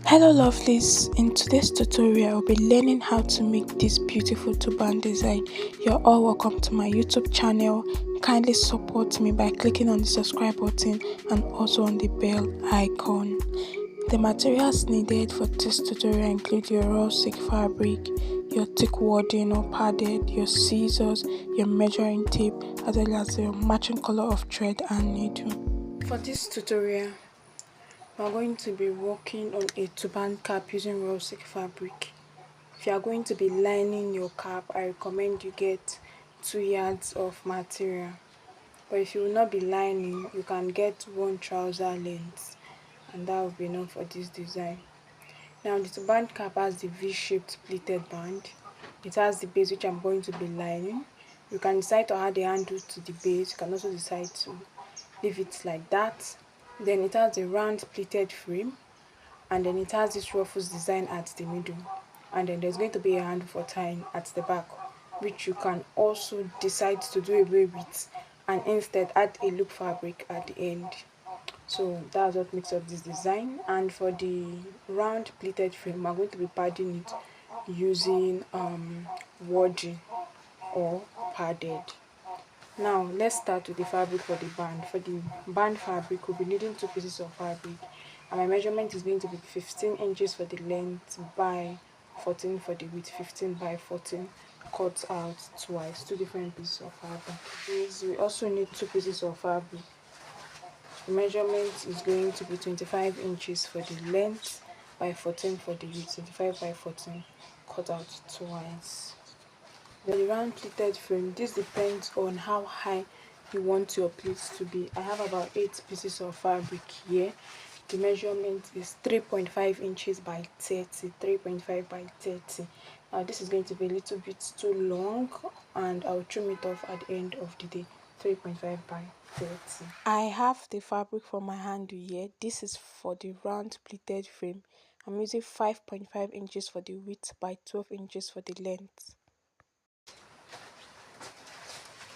Hello lovelies, in today's tutorial I'll be learning how to make this beautiful turban design. You're all welcome to my YouTube channel. Kindly support me by clicking on the subscribe button and also on the bell icon. The materials needed for this tutorial include your raw silk fabric, your thick wadding or padded, your scissors, your measuring tape, as well as your matching color of thread and needle. For this tutorial we are going to be working on a turban cap using raw silk fabric. If you are going to be lining your cap, I recommend you get 2 yards of material. But if you will not be lining, you can get 1 trouser length, and that will be enough for this design. Now the turban cap has the V-shaped pleated band. It has the base which I'm going to be lining. You can decide to add a handle to the base. You can also decide to leave it like that. Then it has a round pleated frame, and then it has this ruffles design at the middle, and then there's going to be a handle for tying at the back, which you can also decide to do away with and instead add a loop fabric at the end. So that's what makes up this design. And for the round pleated frame, I'm going to be padding it using wadding or padded. Now let's start with the fabric for the band. For the band fabric, we'll be needing 2 pieces of fabric, and my measurement is going to be 15 inches for the length by 14 for the width. 15 by 14 cut out twice, 2 different pieces of fabric. We also need 2 pieces of fabric. The measurement is going to be 25 inches for the length by 14 for the width. 25 by 14 cut out twice. The round pleated frame, this depends on how high you want your pleats to be. I have about 8 pieces of fabric here. The measurement is 3.5 inches by 30. 3.5 by 30. Now this is going to be a little bit too long, and I'll trim it off at the end of the day. 3.5 by 30. I have the fabric for my handle here. This is for the round pleated frame. I'm using 5.5 inches for the width by 12 inches for the length.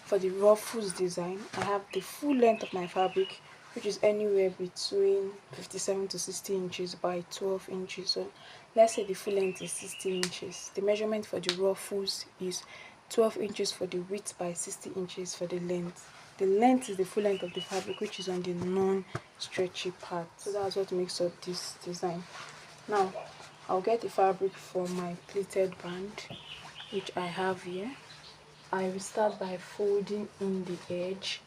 For the ruffles design, I have the full length of my fabric, which is anywhere between 57 to 60 inches by 12 inches. So let's say the full length is 60 inches. The measurement for the ruffles is 12 inches for the width by 60 inches for the length. The length is the full length of the fabric, which is on the non-stretchy part. So that's what makes up this design. Now I'll get the fabric for my pleated band, which I have here. I will start by folding in the edge,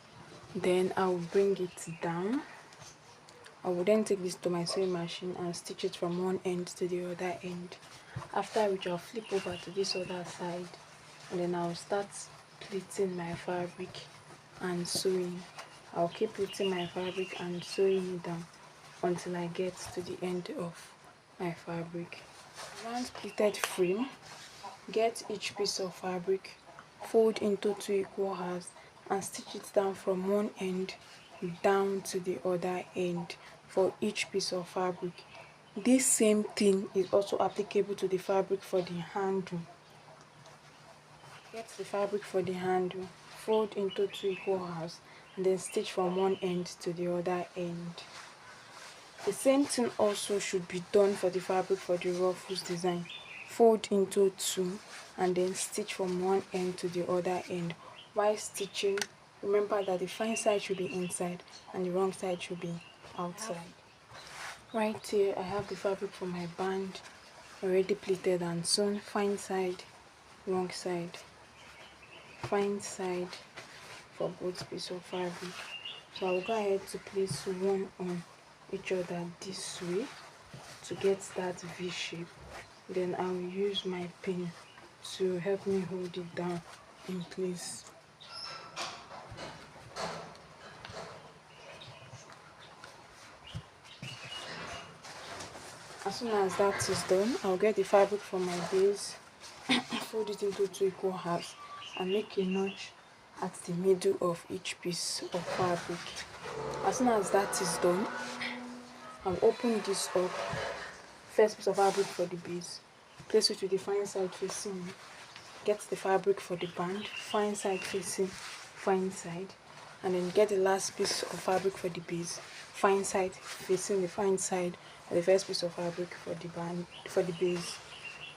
then I will bring it down. I will then take this to my sewing machine and stitch it from one end to the other end, after which I'll flip over to this other side, and then I'll start pleating my fabric and sewing. I'll keep pleating my fabric and sewing it down until I get to the end of my fabric. Round pleated frame, get each piece of fabric, fold into 2 equal halves and stitch it down from one end down to the other end for each piece of fabric. This same thing is also applicable to the fabric for the handle. Get the fabric for the handle, fold into 2 equal halves and then stitch from one end to the other end. The same thing also should be done for the fabric for the ruffles design. Fold into 2 and then stitch from one end to the other end. While stitching, remember that the fine side should be inside and the wrong side should be outside. Right here I have the fabric for my band already pleated and sewn. Fine side, wrong side, fine side for both pieces of fabric. So I'll go ahead to place one on each other this way to get that V shape. Then I will use my pin to help me hold it down in place. As soon as that is done, I'll get the fabric from my base, fold it into 2 equal halves and make a notch at the middle of each piece of fabric. As soon as that is done, I'll open this up. First piece of fabric for the base, place it with the fine side facing, get the fabric for the band, fine side facing fine side, and then get the last piece of fabric for the base, fine side facing the fine side the first piece of fabric for the band, for the base,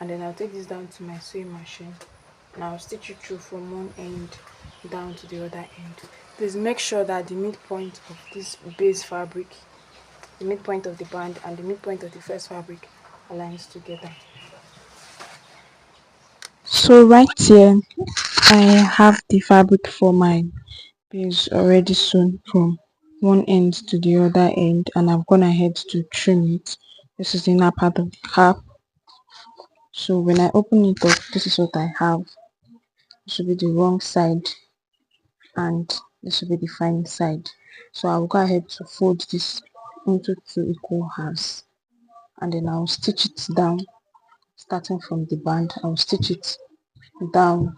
and then I'll take this down to my sewing machine and I'll stitch it through from one end down to the other end. Please make sure that the midpoint of this base fabric, the midpoint of the band and the midpoint of the first fabric aligns together. So right here I have the fabric for my base already sewn from one end to the other end, and I've gone ahead to trim it. This is the inner part of the cap. So when I open it up, this is what I have. This will be the wrong side and this will be the fine side. So I'll go ahead to fold this into two equal halves, and then I'll stitch it down starting from the band. I'll stitch it down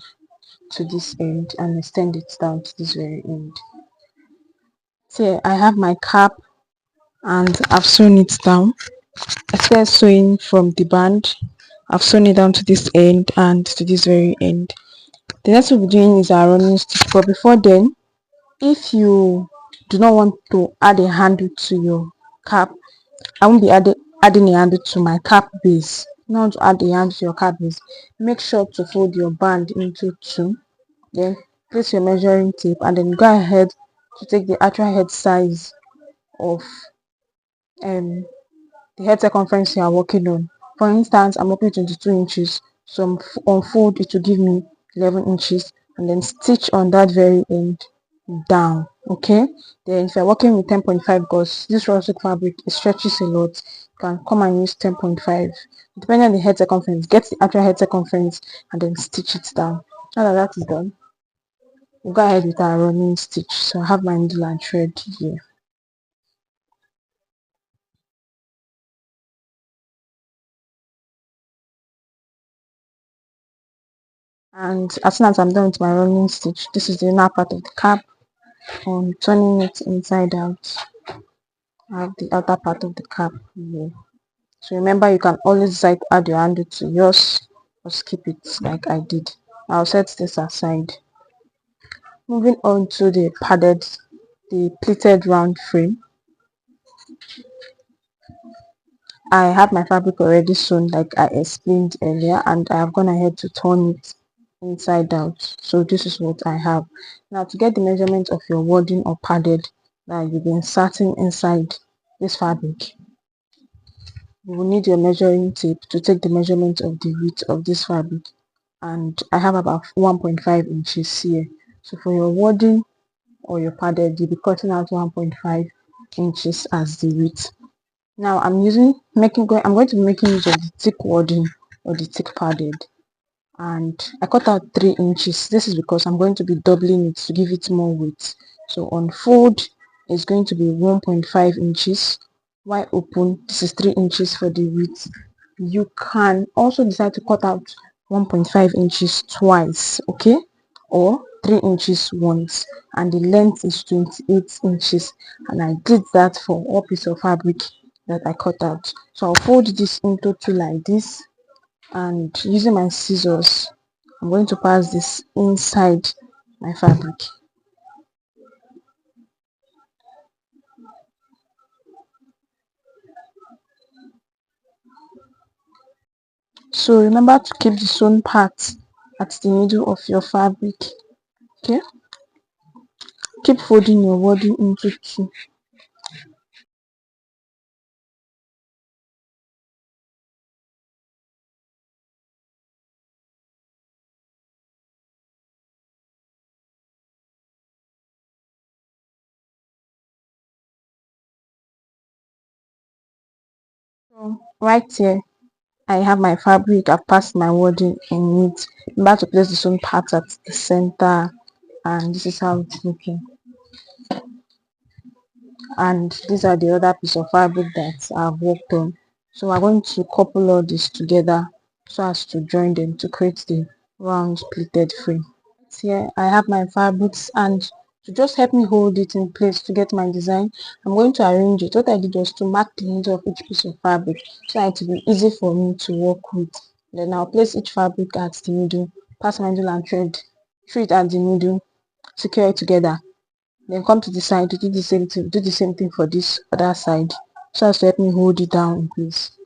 to this end and extend it down to this very end. So I have my cap and I've sewn it down. I started sewing from the band. I've sewn it down to this end and to this very end. The next we'll be doing is our running stitch, but before then, if you do not want to add a handle to your cap, I won't be adding a handle to my cap base. If you want to add a handle to your cap base, make sure to fold your band into two, then place your measuring tape and then go ahead to take the actual head size of um the head circumference you are working on. For instance, I'm working 22 inches, so on fold it will give me 11 inches, and then stitch on that very end down. Okay, then if you're working with 10.5, because this raw silk fabric it stretches a lot, you can come and use 10.5 depending on the head circumference. Get the actual head circumference and then stitch it down. Now that that is done, we'll go ahead with our running stitch. So I have my needle and thread here. And as soon as I'm done with my running stitch, this is the inner part of the cap. I'm turning it inside out. I have the outer part of the cap here. So remember, you can always decide to add your handle to yours or skip it like I did. I'll set this aside. Moving on to the padded, the pleated round frame. I have my fabric already sewn like I explained earlier, and I have gone ahead to turn it inside out. So this is what I have. Now to get the measurement of your wadding or padded that you've been inserting inside this fabric, you will need your measuring tape to take the measurement of the width of this fabric, and I have about 1.5 inches here. So for your wadding or your padded, you'll be cutting out 1.5 inches as the width. Now I'm going to be making use of the thick wadding or the thick padded, and I cut out 3 inches. This is because I'm going to be doubling it to give it more weight. So on fold it's going to be 1.5 inches, while open this is 3 inches for the width. You can also decide to cut out 1.5 inches twice, okay, or 3 inches once, and the length is 28 inches, and I did that for all piece of fabric that I cut out. So I'll fold this into two like this, and using my scissors I'm going to pass this inside my fabric. So remember to keep the sewn part at the middle of your fabric. Okay, keep folding your wadding into two. So right here I have my fabric. I've passed my wadding in it. Remember to place the sewn part at the center, and this is how it's looking. And these are the other piece of fabric that I've worked on. So we're going to couple all this together so as to join them to create the round pleated frame. Here I have my fabrics, and to just help me hold it in place to get my design, I'm going to arrange it. What I did was to mark the middle of each piece of fabric so that it will be easy for me to work with. Then I'll place each fabric at the middle, pass my needle and thread through it at the middle, secure it together, then come to the side to do the same thing. Do the same thing for this other side. so as to help me hold it down in place.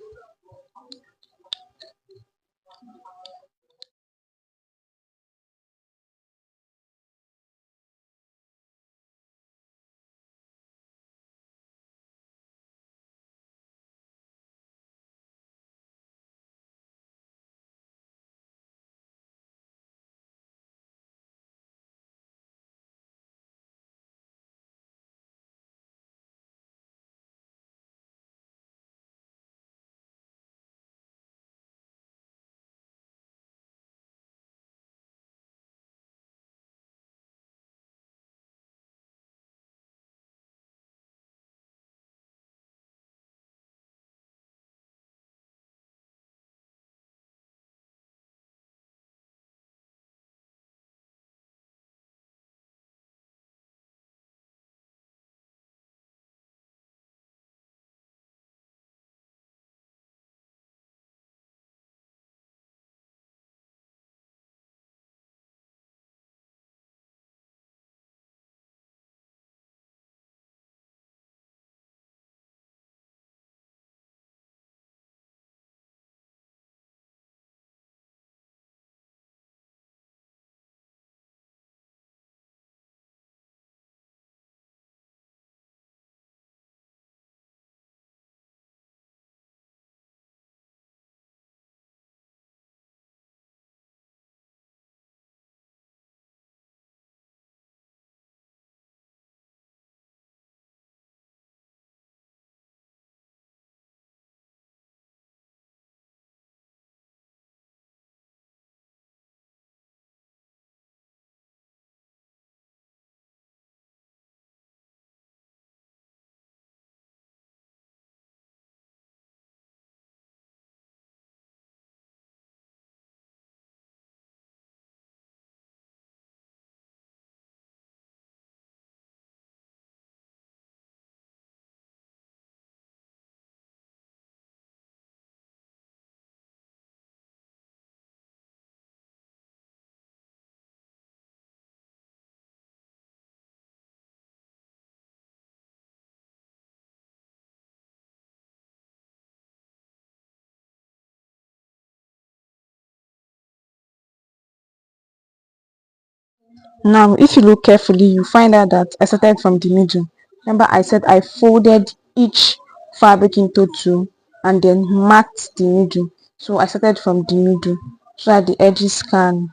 Now, if you look carefully, you find out that I started from the middle. Remember, I said I folded each fabric into two and then marked the middle. So I started from the middle so that the edges can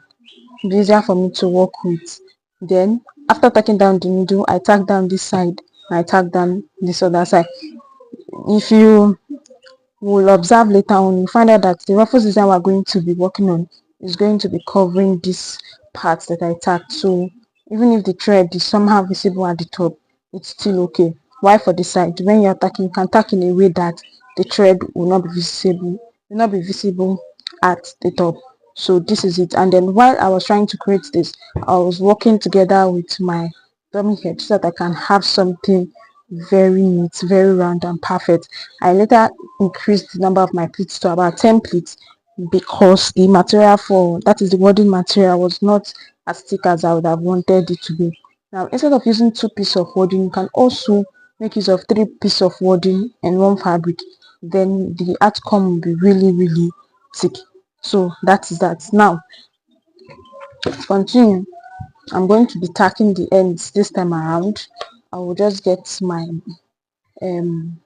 be easier for me to work with. Then, after tacking down the middle, I tack down this side and I tack down this other side. If you will observe later on, you find out that the ruffles design we're going to be working on is going to be covering this part that I tacked. So even if the thread is somehow visible at the top, it's still okay. Why for the side? When you're tacking, you can tack in a way that the thread will not be visible at the top. So this is it. And then while I was trying to create this, I was working together with my dummy head so that I can have something very neat, very round and perfect. I later increased the number of my pleats to about 10 pleats because the material for that is the wording material was not as thick as I would have wanted it to be. Now instead of using two pieces of wording, you can also make use of three pieces of wording and one fabric. Then the outcome will be really thick. So that is that. Now to continue, I'm going to be tacking the ends this time around. I will just get my um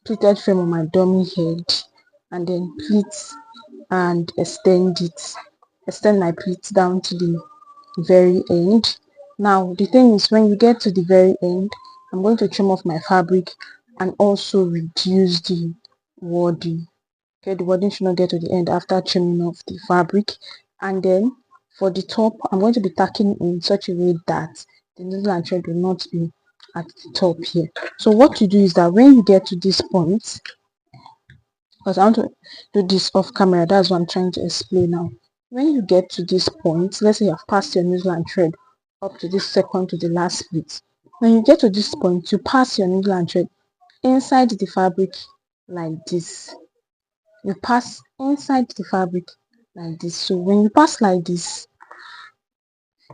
pleated frame on my dummy head and then pleat and extend my pleats down to the very end. Now the thing is, when you get to the very end, I'm going to trim off my fabric and also reduce the wording. Okay, the wording should not get to the end after trimming off the fabric. And then for the top, I'm going to be tacking in such a way that the needle and thread will not be at the top here. So what you do is that when you get to this point, because I want to do this off camera, that's what I'm trying to explain now. When you get to this point, let's say you have passed your needle and thread up to this second to the last split. When you get to this point, you pass your needle and thread inside the fabric like this. You pass inside the fabric like this. So when you pass like this,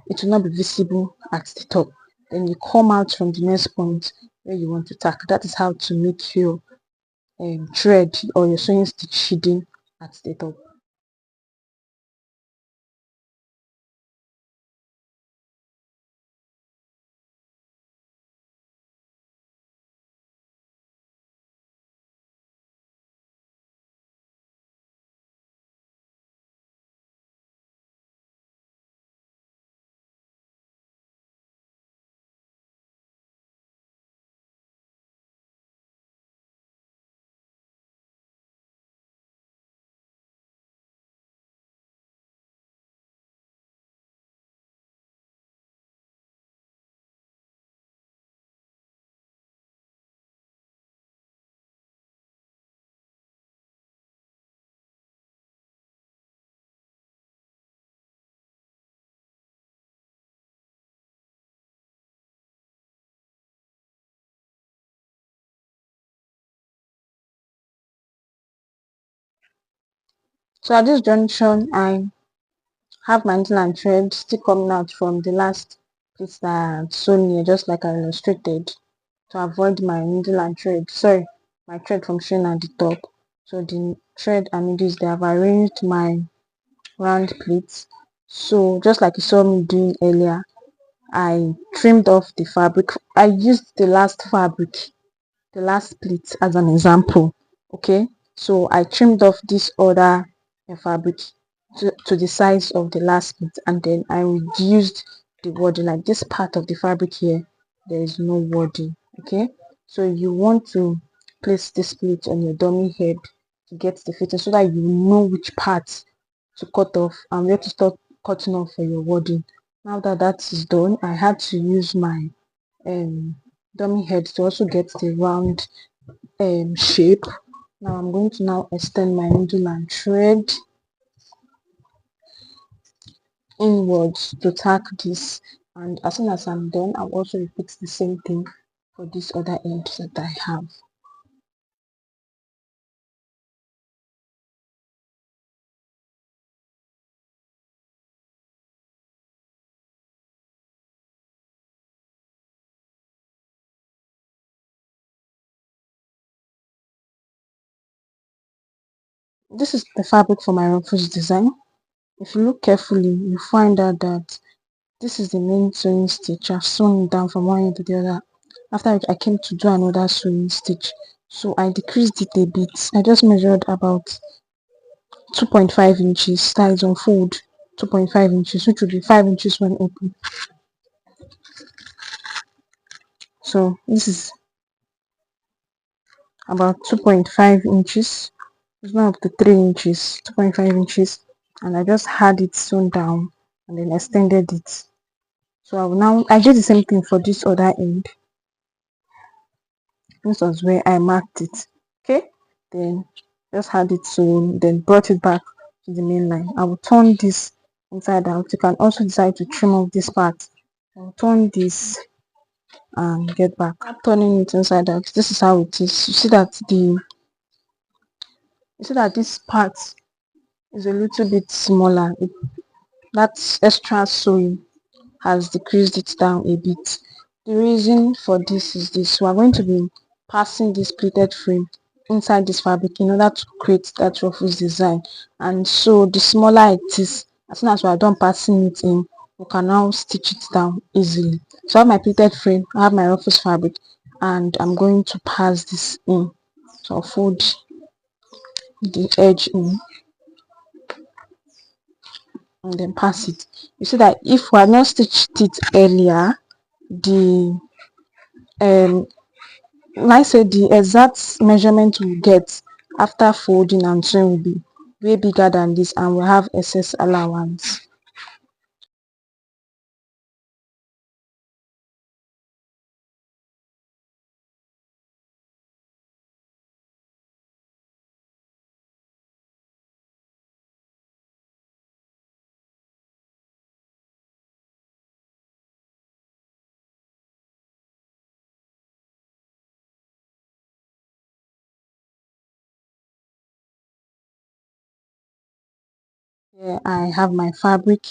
it will not be visible at the top. Then you come out from the next point where you want to tack. That is how to make your thread or your sewing stitch hidden at the top. So at this junction, I have my needle and thread still coming out from the last piece that I sewn here, just like I illustrated, to avoid my needle and thread, sorry, my thread from showing at the top. So the thread and needles, they have arranged my round pleats. So just like you saw me doing earlier, I trimmed off the fabric. I used the last fabric, the last pleat as an example. Okay, so I trimmed off this other fabric to the size of the last pleat, and then I reduced the wording. Like this part of the fabric here, there is no wording. Okay, so you want to place this pleat on your dummy head to get the fitting, so that you know which part to cut off and where to start cutting off for your wording. Now that that is done, I had to use my um dummy head to also get the round shape. Now I'm going to now extend my needle and thread inwards to tack this, and as soon as I'm done, I'll also repeat the same thing for this other end that I have. This is the fabric for my ruffles design. If you look carefully, you find out that this is the main sewing stitch. I've sewn it down from one end to the other, after which I came to do another sewing stitch. So I decreased it a bit. I just measured about 2.5 inches, that is on fold 2.5 inches, which would be 5 inches when open. So this is about 2.5 inches. It's not up to 3 inches, 2.5 inches, and I just had it sewn down and then extended it. So I did the same thing for this other end. This was where I marked it. Okay, then just had it sewn, then brought it back to the main line. I will turn this inside out. You can also decide to trim off this part. I'll turn this and get back. Turning it inside out, this is how it is. You see that this part is a little bit smaller. That extra sewing has decreased it down a bit. The reason for this is this: we are going to be passing this pleated frame inside this fabric in order to create that ruffles design, and so the smaller it is, as soon as we are done passing it in, we can now stitch it down easily. So I have my pleated frame, I have my ruffles fabric, and I'm going to pass this in. So I'll fold the edge in and then pass it. You see that if we had not stitched it earlier, the like I said, the exact measurement we get after folding and sewing will be way bigger than this, and we have excess allowance. Here I have my fabric,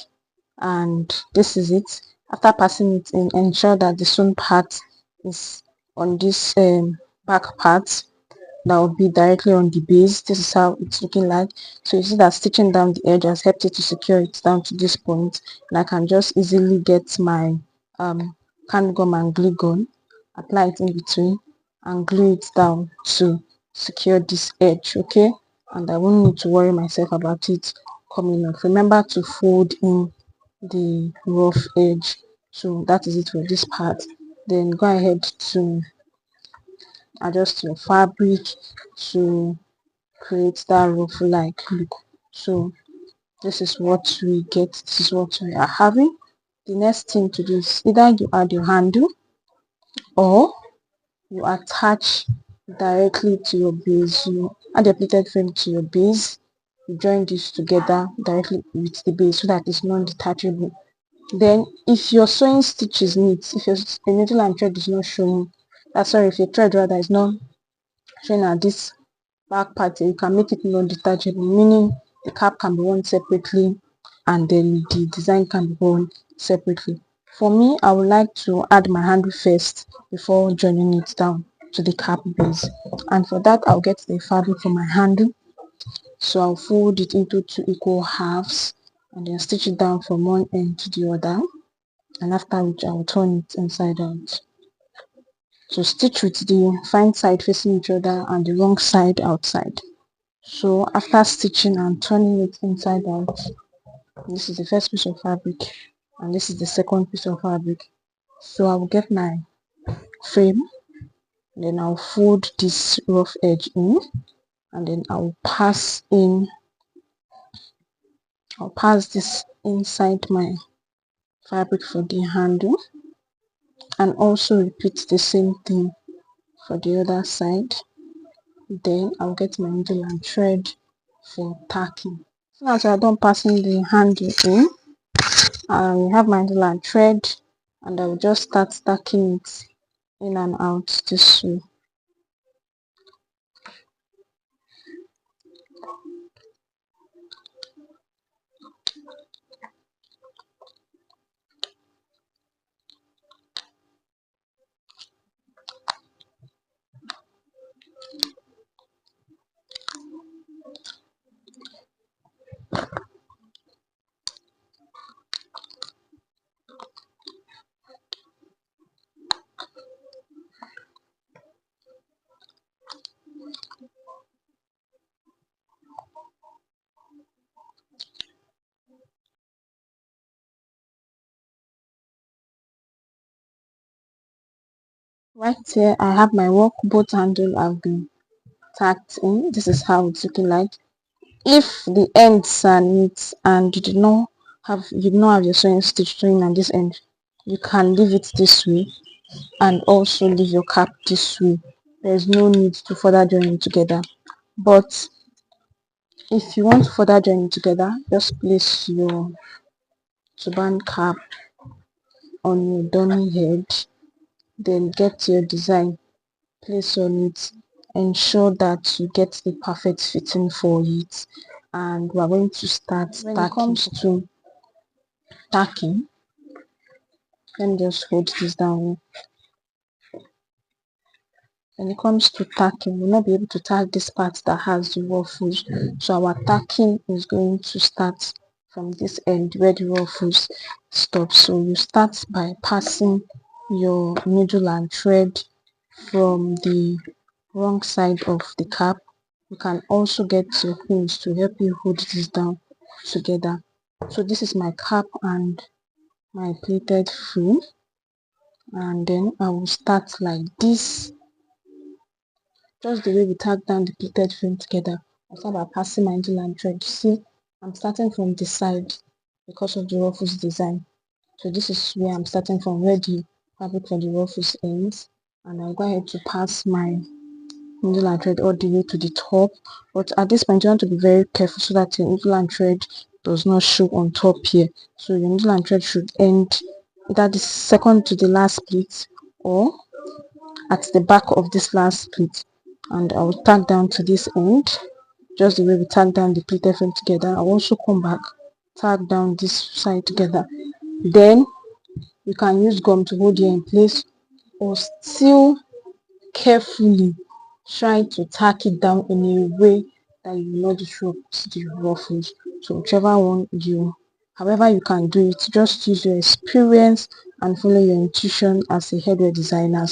and this is it. After passing it in, ensure that the sewn part is on this back part that will be directly on the base. This is how it's looking like. So you see that stitching down the edge has helped it to secure it down to this point, and I can just easily get my hand gum and glue gun, apply it in between, and glue it down to secure this edge. Okay, and I won't need to worry myself about it coming off. Remember to fold in the rough edge. So that is it for this part. Then go ahead to adjust your fabric to create that ruffle like look. So this is what we get, this is what we are having. The next thing to do is either you add your handle or you attach directly to your base. You add your pleated frame to your base, you join this together directly with the base so that it's non-detachable. Then if your sewing stitch is neat, if your needle and thread is not showing, sorry, if your thread rather is not showing at this back part, you can make it non-detachable, meaning the cap can be worn separately and then the design can be worn separately. For me, I would like to add my handle first before joining it down to the cap base, and for that I'll get the fabric for my handle. So I'll fold it into 2 equal halves and then stitch it down from one end to the other, and after which I'll turn it inside out. So stitch with the fine side facing each other and the wrong side outside. So after stitching and turning it inside out, this is the first piece of fabric and this is the second piece of fabric. So I will get my frame, then I'll fold this rough edge in, and then I'll pass this inside my fabric for the handle, and also repeat the same thing for the other side. Then I'll get my needle and thread for tacking. So as I are done passing the handle in, I have my needle and thread, and I will just start tacking it in and out this way. Right here I have my work boat handle have been tacked in. This is how it's looking like. If the ends are neat and you do not have your sewing stitch join at this end, you can leave it this way and also leave your cap this way. There is no need to further join it together. But if you want to further join it together, just place your turban cap on your dummy head, then get your design, place on it, ensure that you get the perfect fitting for it, and we are going to start when it comes to tacking. Let me just hold this down. When it comes to tacking, we'll not be able to tack this part that has the ruffles, so our tacking is going to start from this end where the ruffles stop. So you start by passing your needle and thread from the wrong side of the cap. You can also get your pins to help you hold this down together. So this is my cap and my pleated frame, and then I will start like this, just the way we tack down the pleated frame together. I start by passing my needle and thread. See, I'm starting from the side because of the ruffles design. So this is where I'm starting from, where the fabric for the ruffles ends, and I'll go ahead to pass my needle and thread all the way to the top. But at this point you want to be very careful so that your needle and thread does not show on top here. So your needle and thread should end either the second to the last pleat or at the back of this last pleat, and I will tack down to this end just the way we tack down the pleated frame together. I'll also come back, tack down this side together. Then you can use gum to hold it in place, or still carefully try to tack it down in a way that you will not disrupt the ruffles. So whichever one you, however you can do it, just use your experience and follow your intuition as a headwear designer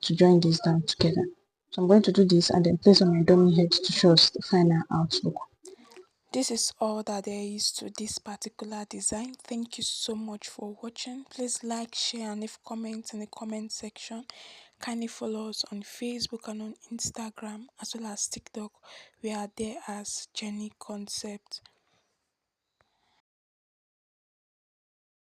to join this down together. So I'm going to do this and then place on my dummy head to show us the final outlook. This is all that there is to this particular design. Thank you so much for watching. Please like, share and leave comments in the comment section. Kindly follow us on Facebook and on Instagram as well as TikTok. We are there as Jenie Concept.